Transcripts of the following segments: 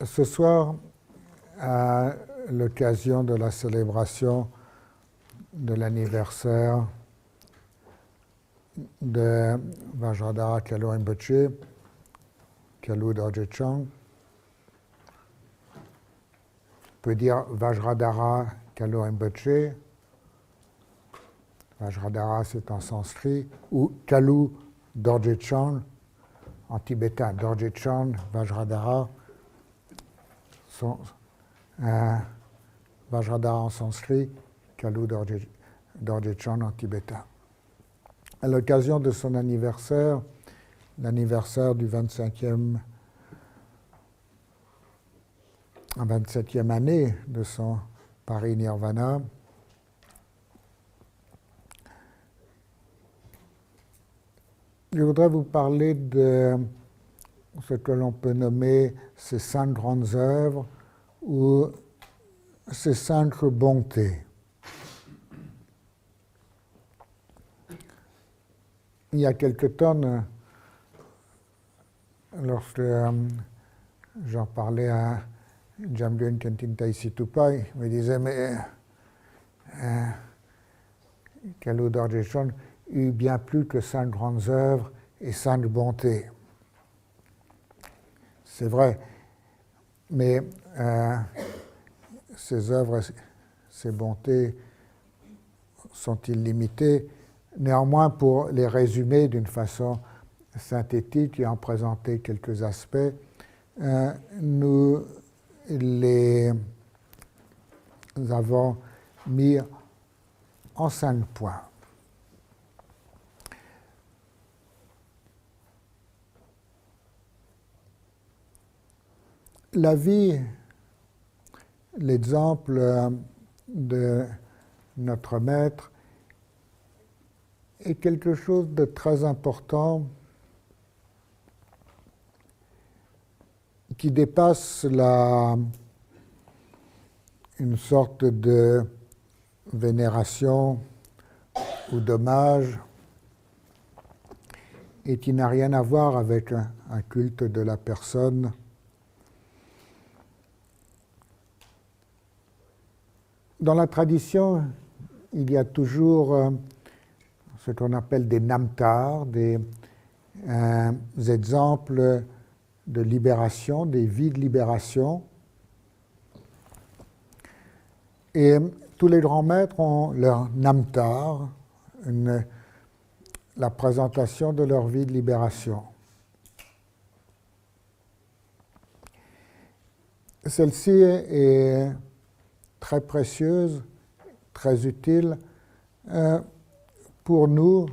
Ce soir, à l'occasion de la célébration de l'anniversaire de Vajradhara Kalu Rinpoche, Kalu Dorje Chang, on peut dire Vajradhara Kalu Rinpoche, Vajradhara c'est en sanskrit, ou Kalu Dorje Chang en tibétain, Dorje Chang, Vajradhara, Vajradhara en sanskrit, Kalu Dorje Chang en tibétain. À l'occasion de son anniversaire, l'anniversaire du 27e année de son Parinirvana, je voudrais vous parler de ce que l'on peut nommer ces 5 grandes œuvres ou ces 5 bontés. Il y a quelque temps, lorsque j'en parlais à Jamgyön Khentin Taisi Tupai, il me disait, mais Kalu Dorje Chang eut bien plus que 5 grandes œuvres et 5 bontés. C'est vrai, mais ces œuvres, ces bontés sont illimitées. Néanmoins, pour les résumer d'une façon synthétique et en présenter quelques aspects, nous les avons mis en 5 points. La vie, l'exemple de notre maître est quelque chose de très important qui dépasse une sorte de vénération ou d'hommage et qui n'a rien à voir avec un culte de la personne. Dans la tradition, il y a toujours ce qu'on appelle des namtars, des exemples de libération, des vies de libération. Et tous les grands maîtres ont leur namtar, la présentation de leur vie de libération. Celle-ci est très précieuse, très utile pour nous,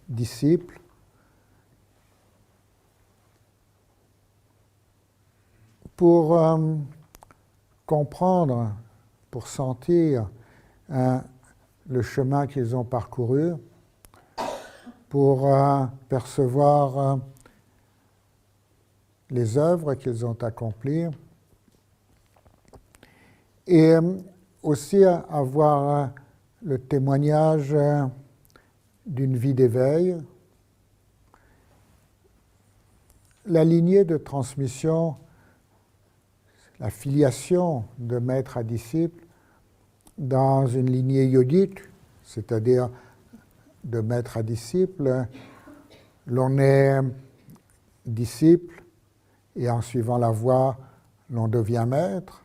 disciples, pour comprendre, pour sentir le chemin qu'ils ont parcouru, pour percevoir les œuvres qu'ils ont accomplies, et aussi avoir le témoignage d'une vie d'éveil, la lignée de transmission, la filiation de maître à disciple dans une lignée yogique, c'est-à-dire de maître à disciple, l'on est disciple et en suivant la voie, l'on devient maître.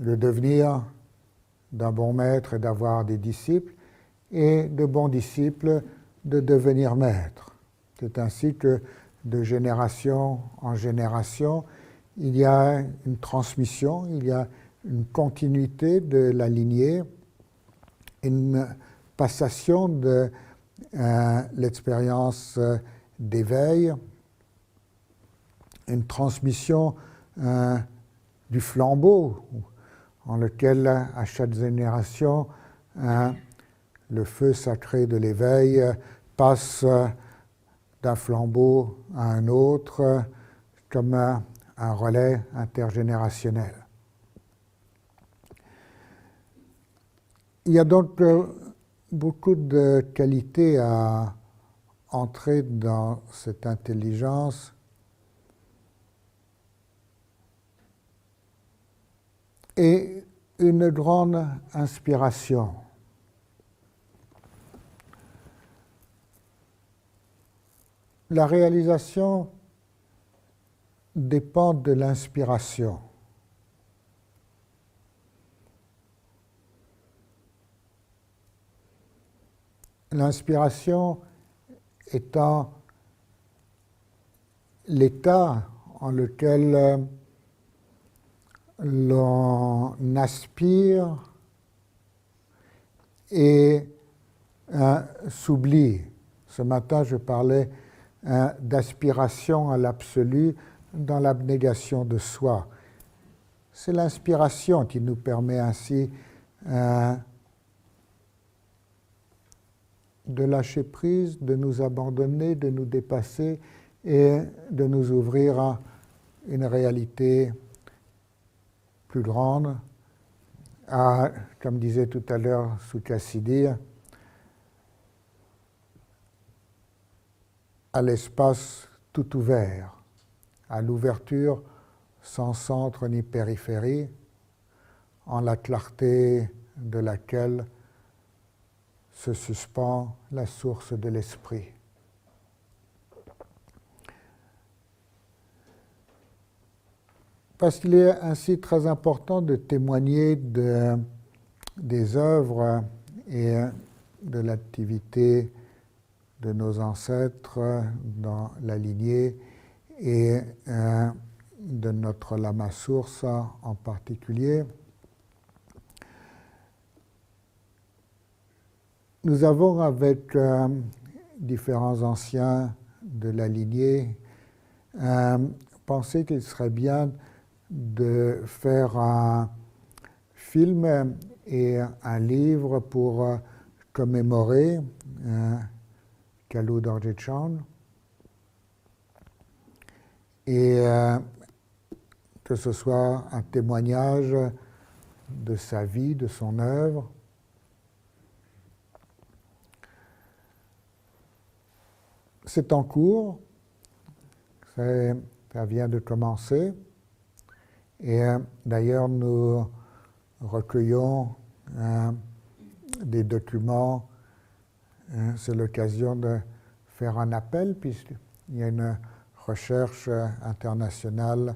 Le devenir d'un bon maître et d'avoir des disciples, et de bons disciples de devenir maître. C'est ainsi que de génération en génération, il y a une transmission, il y a une continuité de la lignée, une passation de l'expérience d'éveil, une transmission du flambeau, en lequel, à chaque génération, le feu sacré de l'éveil passe d'un flambeau à un autre, comme un relais intergénérationnel. Il y a donc beaucoup de qualités à entrer dans cette intelligence et une grande inspiration. La réalisation dépend de l'inspiration. L'inspiration étant l'état en lequel l'on aspire et s'oublie. Ce matin, je parlais d'aspiration à l'absolu dans l'abnégation de soi. C'est l'inspiration qui nous permet ainsi de lâcher prise, de nous abandonner, de nous dépasser et de nous ouvrir à une réalité plus grande, à, comme disait tout à l'heure Sukhasidhi, à l'espace tout ouvert, à l'ouverture sans centre ni périphérie, en la clarté de laquelle se suspend la source de l'esprit. Parce qu'il est ainsi très important de témoigner des œuvres et de l'activité de nos ancêtres dans la lignée et de notre Lama Source en particulier. Nous avons avec différents anciens de la lignée pensé qu'il serait bien de faire un film et un livre pour commémorer Kalu Dorje Chand et que ce soit un témoignage de sa vie, de son œuvre. C'est en cours, ça vient de commencer, et d'ailleurs nous recueillons des documents. C'est l'occasion de faire un appel, puisqu'il y a une recherche internationale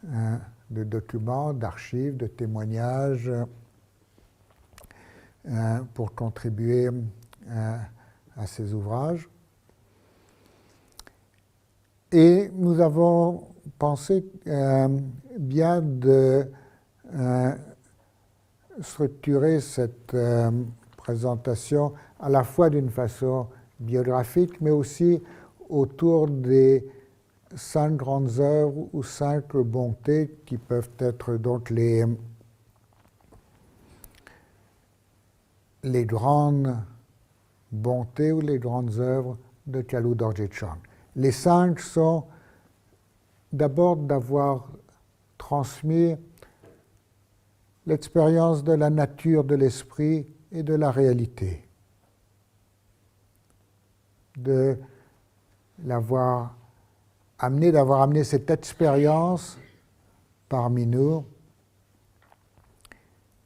de documents, d'archives, de témoignages pour contribuer à ces ouvrages. Et nous avons pensé bien de structurer cette présentation à la fois d'une façon biographique, mais aussi autour des 5 grandes œuvres ou 5 bontés qui peuvent être donc les grandes bontés ou les grandes œuvres de Kalu Dorje Chand. Les 5 sont d'abord d'avoir transmis l'expérience de la nature de l'esprit et de la réalité, d'avoir amené cette expérience parmi nous,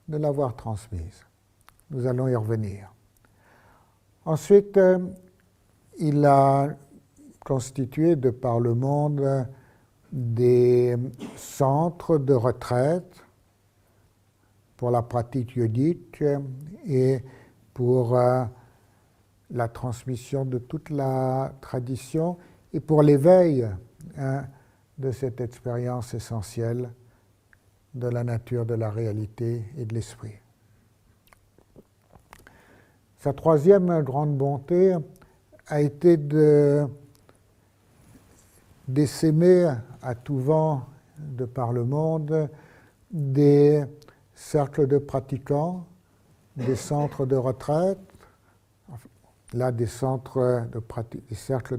de l'avoir transmise. Nous allons y revenir. Ensuite, il a constitué de par le monde des centres de retraite pour la pratique yogique et pour la transmission de toute la tradition et pour l'éveil de cette expérience essentielle de la nature de la réalité et de l'esprit. Sa troisième grande bonté a été d'essaimer à tout vent de par le monde des cercles de pratiquants, des centres de retraite, là des cercles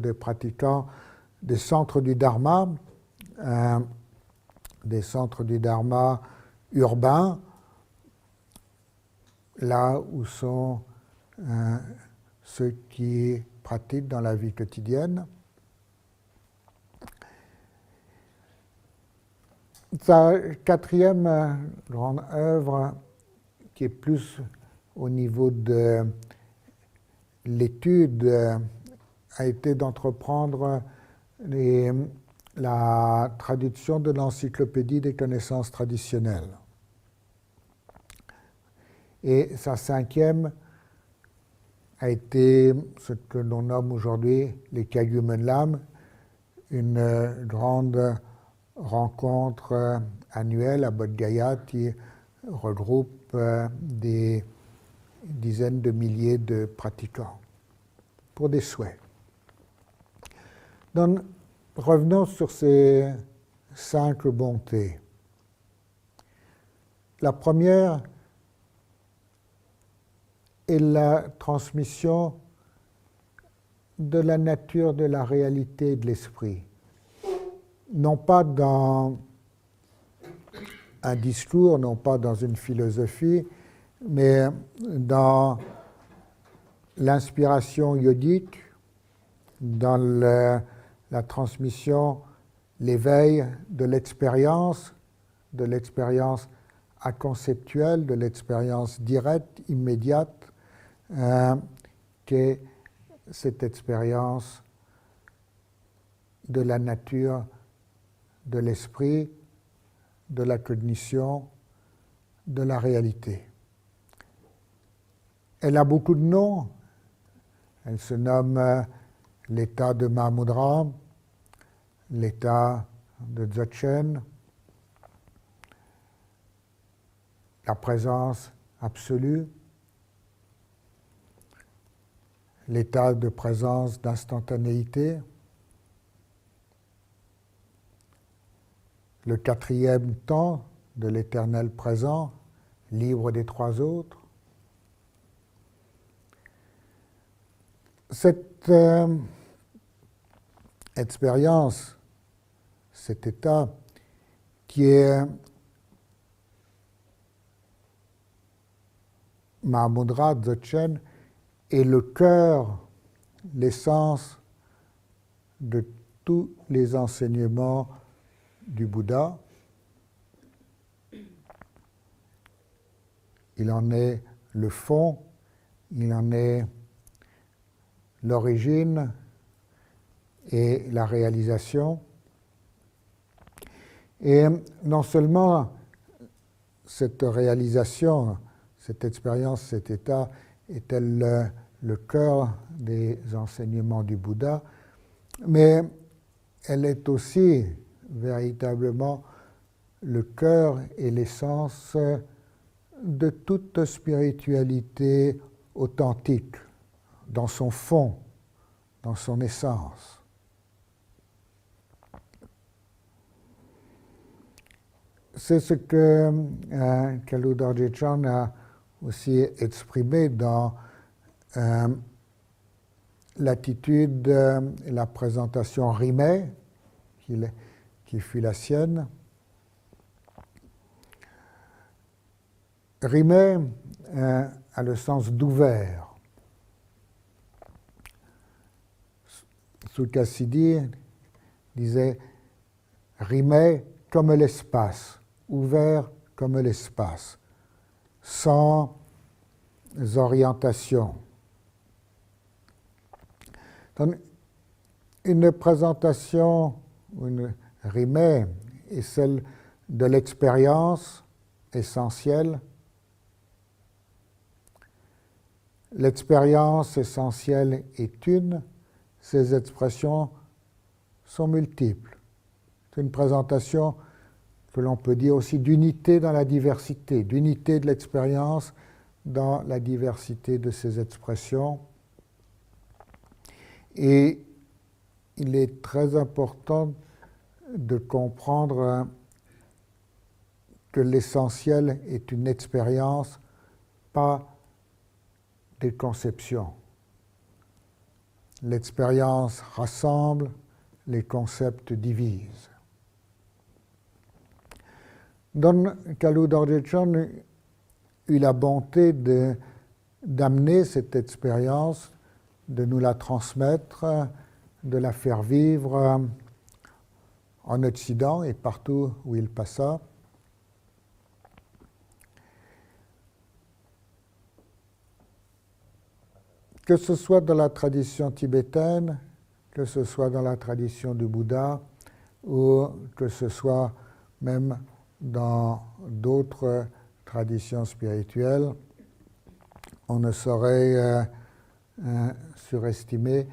de pratiquants, des centres du Dharma urbains, là où sont ceux qui pratiquent dans la vie quotidienne. Sa quatrième grande œuvre, qui est plus au niveau de l'étude, a été d'entreprendre la traduction de l'encyclopédie des connaissances traditionnelles. Et sa cinquième a été ce que l'on nomme aujourd'hui les Cayumenlam, une grande rencontre annuelle à Bodh Gaya qui regroupe des dizaines de milliers de pratiquants pour des souhaits. Donc, revenons sur ces 5 bontés. La première est la transmission de la nature de la réalité de l'esprit. Non pas dans un discours, non pas dans une philosophie, mais dans l'inspiration yogique, dans la transmission, l'éveil de l'expérience inconceptuelle, de l'expérience directe, immédiate, qu'est cette expérience de la nature de l'esprit, de la cognition, de la réalité. Elle a beaucoup de noms. Elle se nomme l'état de Mahamudra, l'état de Dzogchen, la présence absolue, l'état de présence d'instantanéité, le 4e temps de l'éternel présent, libre des 3 autres. Cette expérience, cet état qui est Mahamudra, Dzogchen, est le cœur, l'essence de tous les enseignements du Bouddha. Il en est le fond, il en est l'origine et la réalisation. Et non seulement cette réalisation, cette expérience, cet état est-elle le cœur des enseignements du Bouddha, mais elle est aussi véritablement le cœur et l'essence de toute spiritualité authentique, dans son fond, dans son essence. C'est ce que Kalu Dorje Chand a aussi exprimé dans l'attitude et la présentation rimée qui fut la sienne. Rimé a le sens d'ouvert. Sukhasiddhi disait rimé comme l'espace, ouvert comme l'espace, sans orientation. Donc, une présentation, une rimé est celle de l'expérience essentielle. L'expérience essentielle est une, ces expressions sont multiples. C'est une présentation que l'on peut dire aussi d'unité dans la diversité, d'unité de l'expérience dans la diversité de ces expressions. Et il est très important de comprendre que l'essentiel est une expérience, pas des conceptions. L'expérience rassemble, les concepts divisent. Donc, Kalu Dorje Chand eut la bonté d'amener cette expérience, de nous la transmettre, de la faire vivre en Occident et partout où il passa. Que ce soit dans la tradition tibétaine, que ce soit dans la tradition du Bouddha, ou que ce soit même dans d'autres traditions spirituelles, on ne saurait surestimer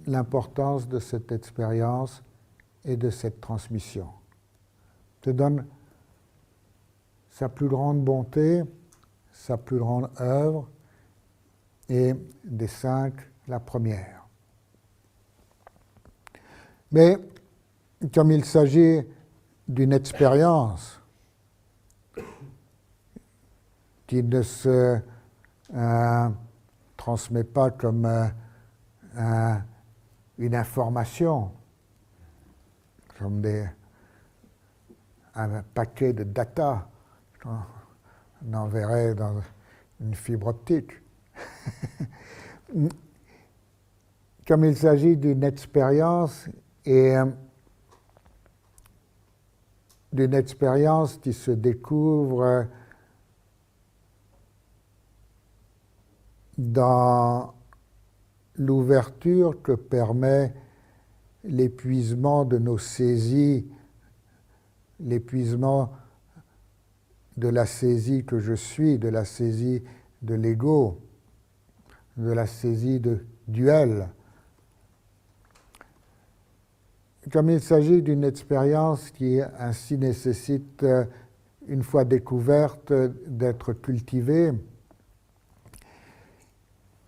l'importance de cette expérience et de cette transmission. Ça donne sa plus grande bonté, sa plus grande œuvre, et des 5, la première. Mais comme il s'agit d'une expérience qui ne se transmet pas comme une information, comme un paquet de data qu'on enverrait dans une fibre optique. Comme il s'agit d'une expérience et d'une expérience qui se découvre dans l'ouverture que permet l'épuisement de nos saisies, l'épuisement de la saisie que je suis, de la saisie de l'ego, de la saisie de duel. Comme il s'agit d'une expérience qui ainsi nécessite, une fois découverte, d'être cultivée,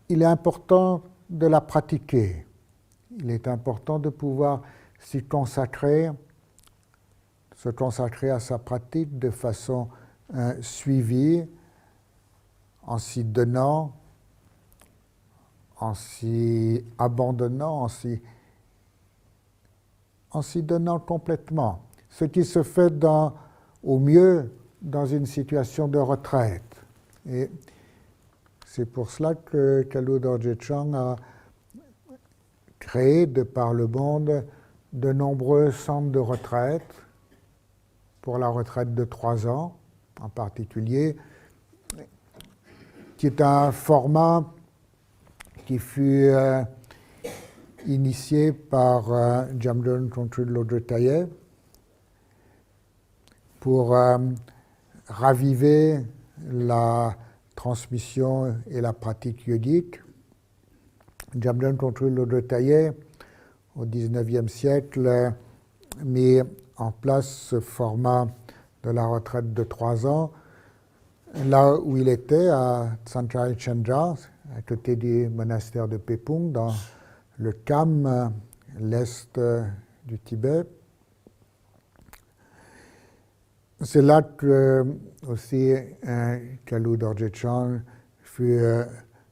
il est important de la pratiquer. Il est important de pouvoir s'y consacrer, se consacrer à sa pratique de façon suivie, en s'y donnant, en s'y abandonnant, en s'y donnant complètement. Ce qui se fait au mieux dans une situation de retraite. Et c'est pour cela que Kalu Dorje Chang a créé de par le monde de nombreux centres de retraite, pour la retraite de 3 ans en particulier, qui est un format qui fut initié par Jamdön Trungtrul Lodrö Tayé pour raviver la transmission et la pratique yogique. Jamdön Trungtrul Lodrö Tayé, au XIXe siècle, mit en place ce format de la retraite de 3 ans, là où il était, à Tsanchai Chendra, à côté du monastère de Pepung, dans le Kham, l'est du Tibet. C'est là que aussi Kalu Dorje Chang fut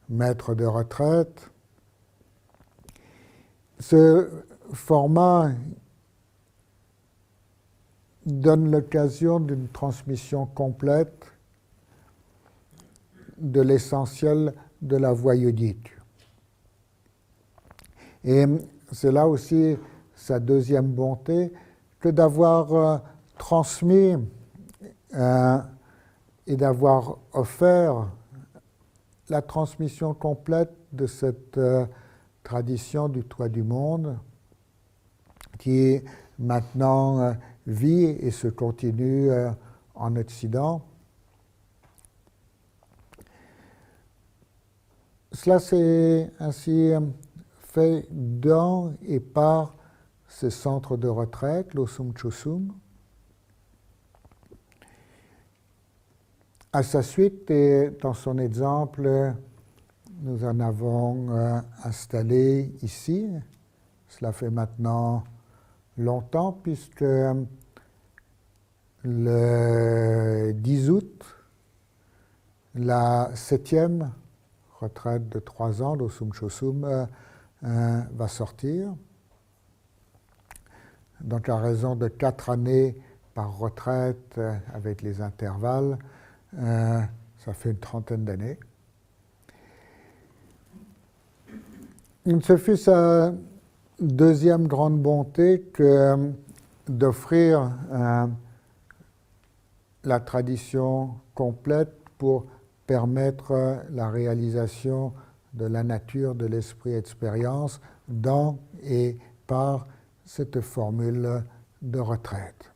maître de retraite. Ce format donne l'occasion d'une transmission complète de l'essentiel de la voie yogique. Et c'est là aussi sa deuxième bonté que d'avoir transmis et d'avoir offert la transmission complète de cette tradition du toit du monde qui maintenant vit et se continue en Occident. Cela s'est ainsi fait dans et par ce centre de retraite, Losum Chosum. À sa suite, et dans son exemple, nous en avons installé ici. Cela fait maintenant longtemps, puisque le 10 août, la 7e retraite de 3 ans, Losum Chosum, va sortir. Donc à raison de 4 années par retraite avec les intervalles, ça fait une 30aine d'années. Ce fut sa deuxième grande bonté que d'offrir la tradition complète pour permettre la réalisation de la nature de l'esprit expérience dans et par cette formule de retraite.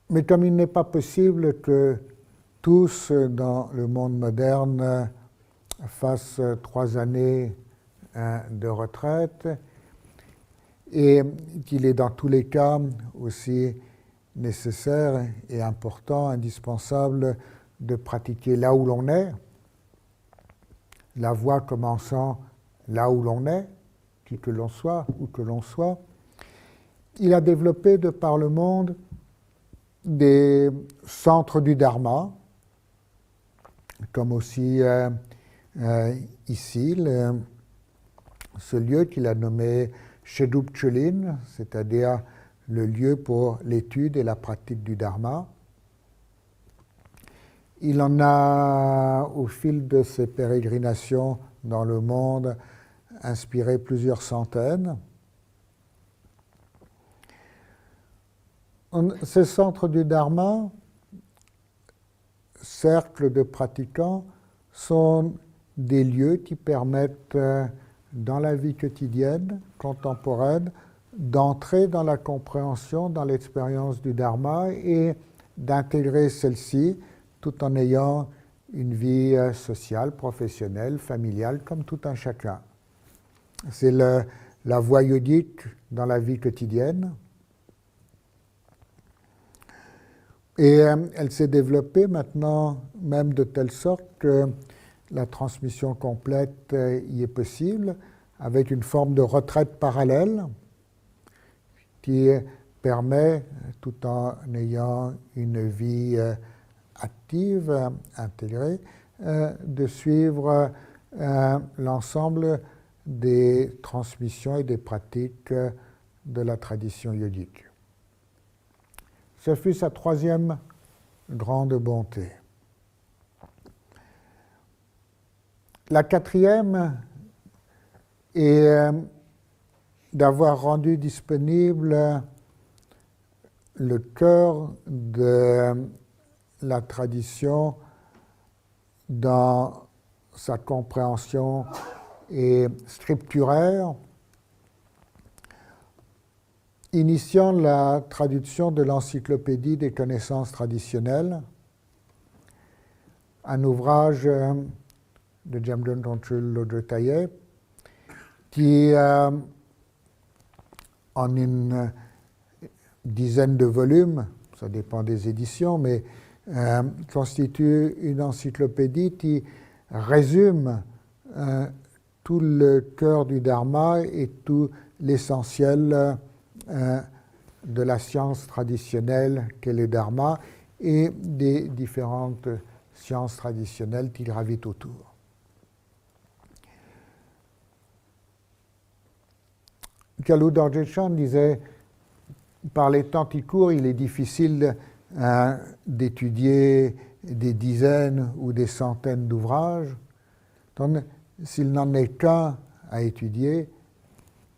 Mais comme il n'est pas possible que tous dans le monde moderne fassent 3 années de retraite, et qu'il est dans tous les cas aussi nécessaire et important, indispensable de pratiquer là où l'on est, la voie commençant là où l'on est, qui que l'on soit, où que l'on soit. Il a développé de par le monde des centres du Dharma, comme aussi ici, ce lieu qu'il a nommé Shedub Cholin, c'est-à-dire le lieu pour l'étude et la pratique du Dharma. Il en a, au fil de ses pérégrinations dans le monde, inspiré plusieurs centaines. Ces centres du Dharma, cercles de pratiquants, sont des lieux qui permettent, dans la vie quotidienne, contemporaine, d'entrer dans la compréhension, dans l'expérience du Dharma et d'intégrer celle-ci tout en ayant une vie sociale, professionnelle, familiale, comme tout un chacun. C'est la voie yogique dans la vie quotidienne. Et elle s'est développée maintenant même de telle sorte que la transmission complète y est possible, avec une forme de retraite parallèle qui permet, tout en ayant une vie active, intégrée, de suivre l'ensemble des transmissions et des pratiques de la tradition yogique. Ce fut sa 3e grande bonté. La 4e est d'avoir rendu disponible le cœur de la tradition dans sa compréhension et scripturaire, initiant la traduction de l'encyclopédie des connaissances traditionnelles, un ouvrage de Jamgon Trungpa Lodro Tayé, qui, en une dizaine de volumes, ça dépend des éditions, mais constitue une encyclopédie qui résume tout le cœur du Dharma et tout l'essentiel de la science traditionnelle qu'est le Dharma et des différentes sciences traditionnelles qui gravitent autour. Khalou Dorje Chan disait, par les temps qui courent, il est difficile d'étudier des dizaines ou des centaines d'ouvrages. S'il n'en est qu'un à étudier,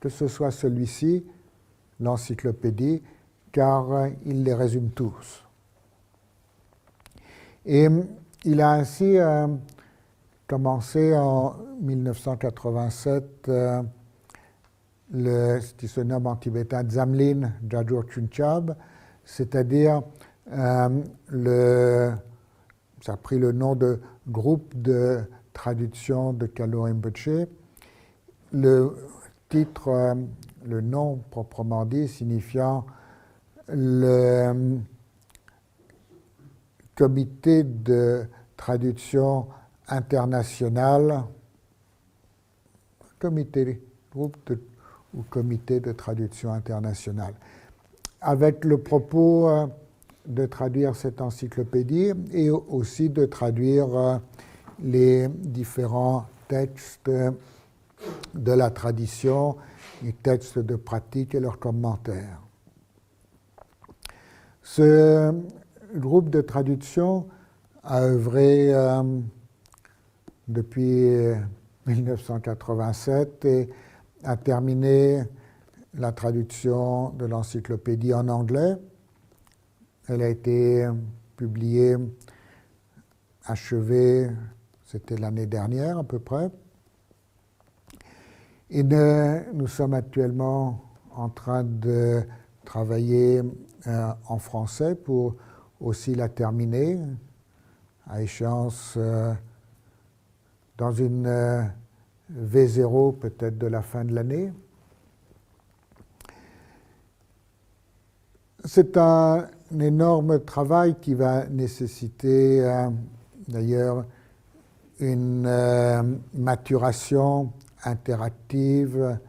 que ce soit celui-ci, l'encyclopédie, car il les résume tous. Et il a ainsi commencé en 1987 ce qui se nomme en tibétain Dzamlin Jajur Chunchab, c'est-à-dire ça a pris le nom de groupe de traduction de Kalo Rinpoche. Le titre, le nom proprement dit, signifiant le comité de traduction international, ou comité de traduction international, avec le propos de traduire cette encyclopédie et aussi de traduire les différents textes de la tradition, les textes de pratique et leurs commentaires. Ce groupe de traduction a œuvré depuis 1987 et a terminé la traduction de l'encyclopédie en anglais. Elle a été publiée, achevée, c'était l'année dernière à peu près. Et nous sommes actuellement en train de travailler en français pour aussi la terminer, à échéance dans une V0 peut-être de la fin de l'année. C'est un énorme travail qui va nécessiter d'ailleurs une maturation interactive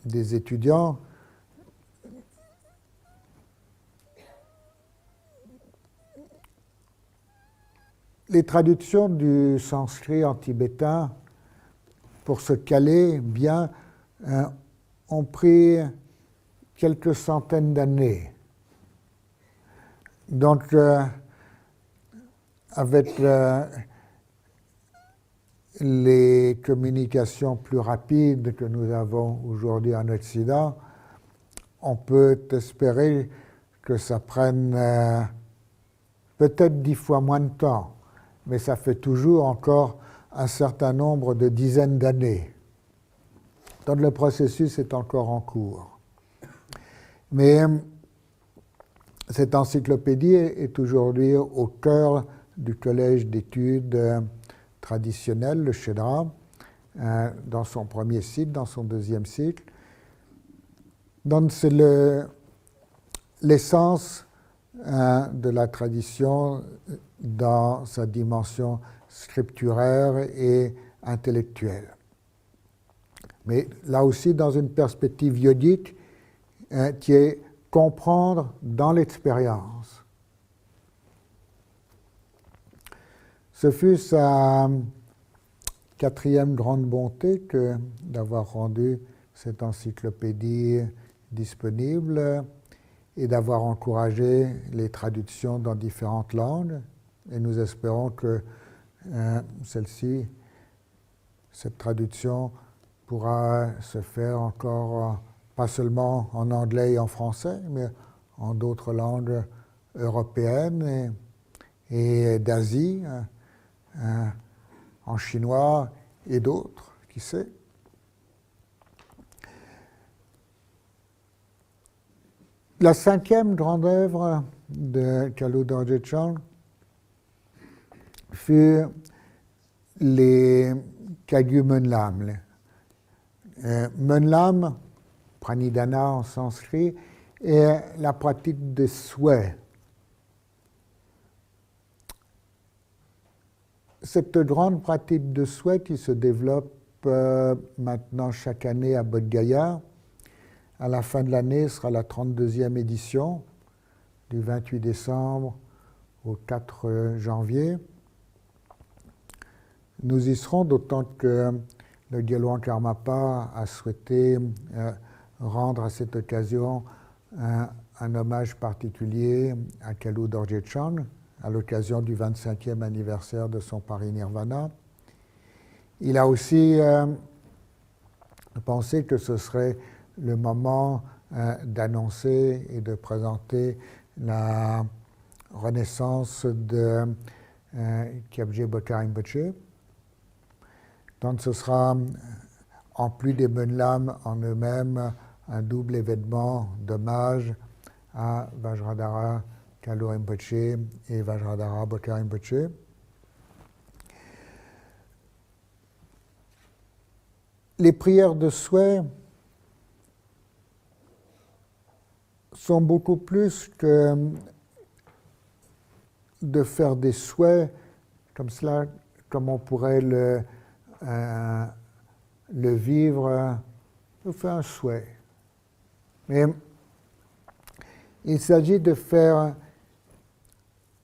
des étudiants. Les traductions du sanskrit en tibétain, pour se caler bien, ont pris quelques centaines d'années. Donc, avec les communications plus rapides que nous avons aujourd'hui en Occident, on peut espérer que ça prenne peut-être 10 fois moins de temps, mais ça fait toujours encore un certain nombre de dizaines d'années. Donc le processus est encore en cours. Mais cette encyclopédie est aujourd'hui au cœur du collège d'études traditionnelles, le Shedra, dans son premier cycle, dans son deuxième cycle. Donc c'est l'essence de la tradition dans sa dimension scripturaire et intellectuelle. Mais là aussi dans une perspective yogique qui est comprendre dans l'expérience. Ce fut sa quatrième grande bonté que d'avoir rendu cette encyclopédie disponible et d'avoir encouragé les traductions dans différentes langues. Et nous espérons que cette traduction pourra se faire encore, pas seulement en anglais et en français, mais en d'autres langues européennes et d'Asie, en chinois et d'autres, qui sait. La cinquième grande œuvre de Kalu Dorje Chang fut les Kagyu Menlam. Menlam, pranidhana en sanskrit, est la pratique des souhaits. Cette grande pratique de souhaits qui se développe maintenant chaque année à Bodh Gaya, à la fin de l'année sera la 32e édition, du 28 décembre au 4 janvier. Nous y serons, d'autant que le Gelwang Karmapa a souhaité rendre à cette occasion un hommage particulier à Kalu Dorje Chang, à l'occasion du 25e anniversaire de son parinirvana. Il a aussi pensé que ce serait le moment d'annoncer et de présenter la renaissance de Kyabje Bokar Rinpoche. Donc ce sera, en plus des Menlam en eux-mêmes, un double événement d'hommage à Vajradhara Kalu Rinpoche et Vajradhara Bokar Rinpoche. Les prières de souhait sont beaucoup plus que de faire des souhaits comme cela, comme on pourrait le vivre, on fait un souhait. Mais il s'agit de faire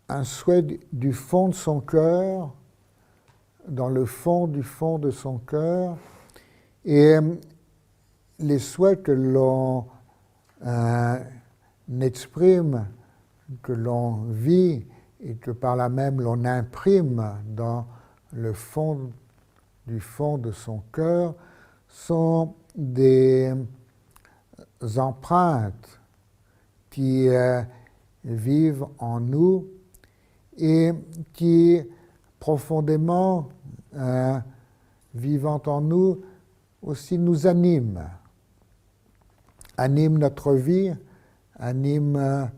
un souhait du fond de son cœur, dans le fond du fond de son cœur, et les souhaits que l'on exprime, que l'on vit et que par là même l'on imprime dans le fond du fond de son cœur sont des empreintes qui vivent en nous et qui, profondément vivant en nous, aussi nous animent notre vie, animent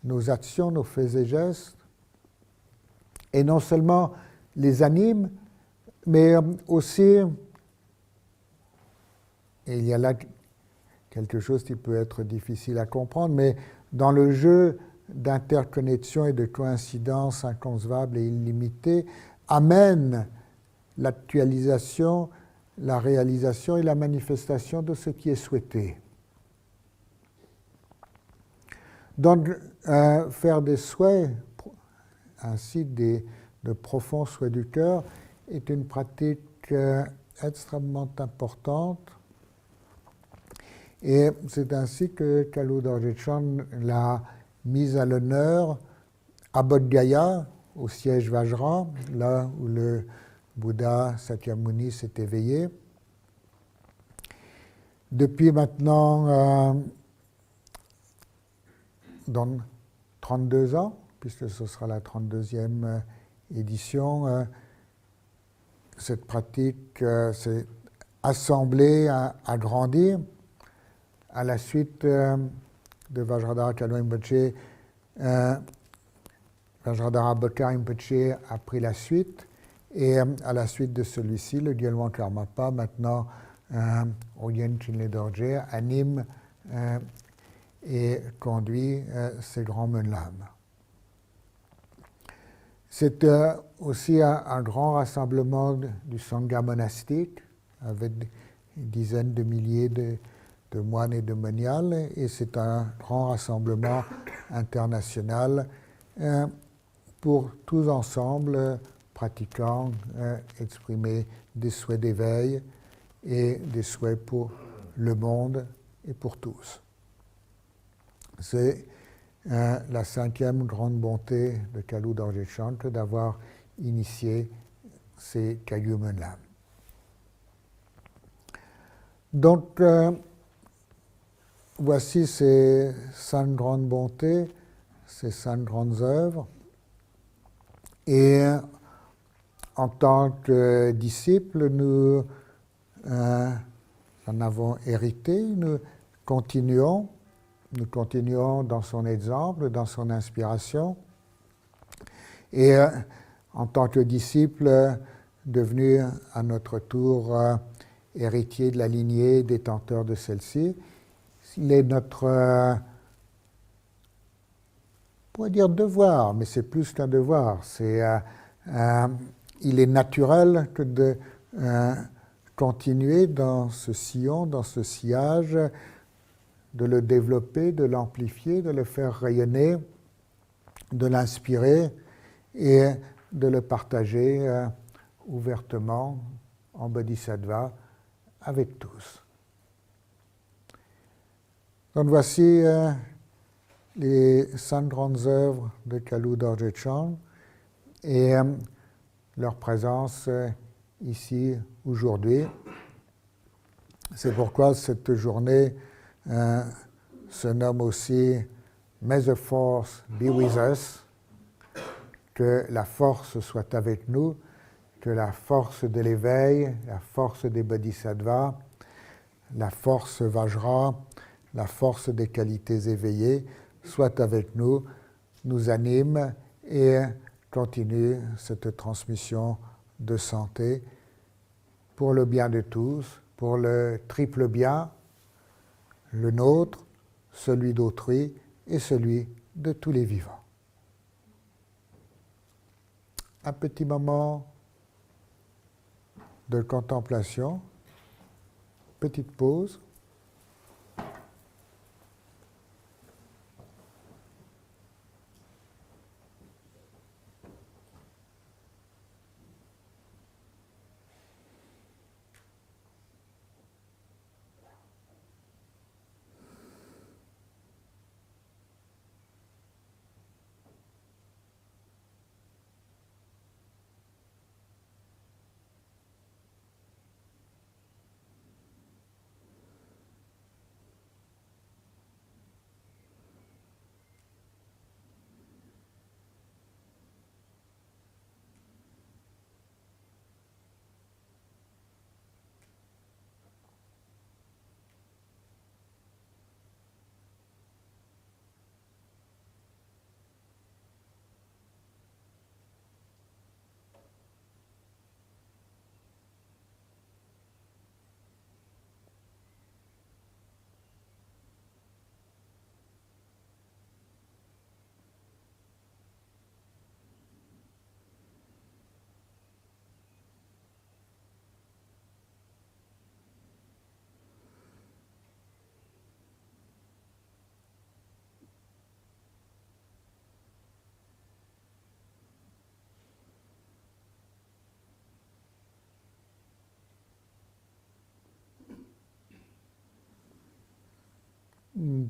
nos actions, nos faits et gestes, et non seulement les animent, mais aussi, et il y a là quelque chose qui peut être difficile à comprendre, mais dans le jeu d'interconnexion et de coïncidence inconcevable et illimitée, amène l'actualisation, la réalisation et la manifestation de ce qui est souhaité. Donc, faire des souhaits, ainsi de profonds souhaits du cœur, est une pratique extrêmement importante. Et c'est ainsi que Kalu Dorje l'a mise à l'honneur à Bodh Gaya, au siège Vajra, là où le Bouddha Sakyamuni s'est éveillé. Depuis maintenant dans 32 ans, puisque ce sera la 32e édition, cette pratique s'est assemblée, agrandie, à la suite de Vajradhara Khalwa Rinpoche. Vajradhara Bokar Rinpoche a pris la suite, et à la suite de celui-ci, le Gyalwant Karmapa, maintenant Oyen Chinle Dorje, anime et conduit ces grands menlam. C'est aussi un grand rassemblement du Sangha monastique, avec une dizaine de milliers de moines et de moniales, et c'est un grand rassemblement international pour tous ensemble pratiquants exprimer des souhaits d'éveil et des souhaits pour le monde et pour tous. C'est la 5e grande bonté de Kalu Dorje que d'avoir initié ces Kagyu Menlam. Donc, voici ces 5 grandes bontés, ces 5 grandes œuvres. Et en tant que disciples, nous en avons hérité, nous continuons dans son exemple, dans son inspiration. Et en tant que disciples, devenus à notre tour héritiers de la lignée, détenteurs de celle-ci, il est notre, on pourrait dire devoir, mais c'est plus qu'un devoir. Il est naturel que de continuer dans ce sillon, dans ce sillage, de le développer, de l'amplifier, de le faire rayonner, de l'inspirer et de le partager ouvertement en bodhisattva avec tous. Donc voici les 5 grandes œuvres de Kalu Dorje et leur présence ici aujourd'hui. C'est pourquoi cette journée se nomme aussi May the Force be with us, que la force soit avec nous, que la force de l'éveil, la force des bodhisattvas, la force Vajra, la force des qualités éveillées soit avec nous, nous anime et continue cette transmission de santé pour le bien de tous, pour le triple bien, le nôtre, celui d'autrui et celui de tous les vivants. Un petit moment de contemplation, petite pause.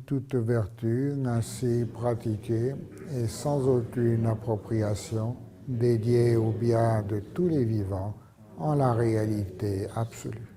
toute vertu ainsi pratiquée et sans aucune appropriation, dédiée au bien de tous les vivants en la réalité absolue.